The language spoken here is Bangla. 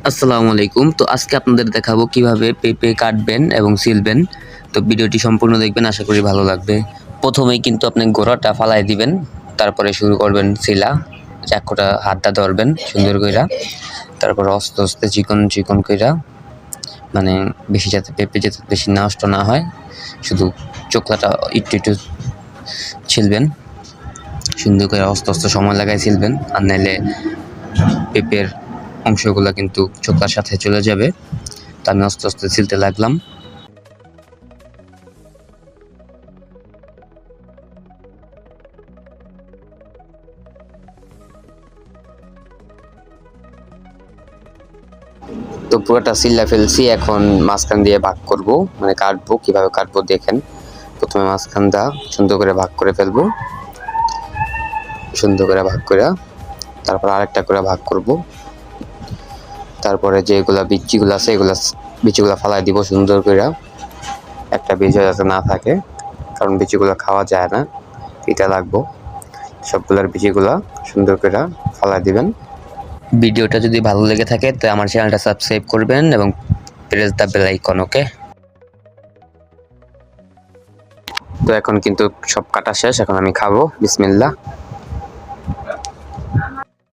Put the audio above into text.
আসসালামু আলাইকুম। তো আজকে আপনাদের দেখাবো কিভাবে পেঁপে কাটবেন এবং ছিলবেন। তো ভিডিওটি সম্পূর্ণ দেখবেন, আশা করি ভালো লাগবে। প্রথমেই কিন্তু আপনি গোড়াটা ফালায় দিবেন, তারপরে শুরু করবেন ছিলা। চাকুটা হাতটা ধরবেন সুন্দর কইরা, তারপর আস্তে আস্তে চিকন চিকন কইরা, মানে বেশি যাতে পেঁপে যাতে বেশি নষ্ট না হয়, শুধু চোখলাটা একটু একটু ছিলবেন। সুন্দর করে আস্তে আস্তে সময় লাগায় ছিলবেন, আর নাইলে পেঁপের অংশগুলো কিন্তু চোখলার সাথে চলে যাবে। তো আমি আস্তে আস্তে ছিলতে লাগলাম। তো পুরোটা ছিলা ফেলছি, এখন মাঝখান দিয়ে ভাগ করব, মানে কাটবো। কিভাবে কাটবো দেখেন। প্রথমে মাঝখানটা সুন্দর করে ভাগ করে ফেলবো, সুন্দর করে ভাগ করে তারপর আরেকটা করে ভাগ করব। তারপরে যেগুলা বিচিগুলো আছে এগুলা বিচিগুলা ফালাই দিব সুন্দর করে, একটা বীজ যাতে না থাকে, কারণ বিচিগুলো খাওয়া যায় না, এটা লাগবো। সবগুলোর বিচিগুলা সুন্দর করে ফালাই দিবেন। ভিডিওটা যদি ভালো লেগে থাকে তো আমার চ্যানেলটা সাবস্ক্রাইব করবেন এবং প্রেস দ্য বেল আইকন। ওকে, তো এখন কিন্তু সব কাটা শেষ, এখন আমি খাবো। বিসমিল্লাহ।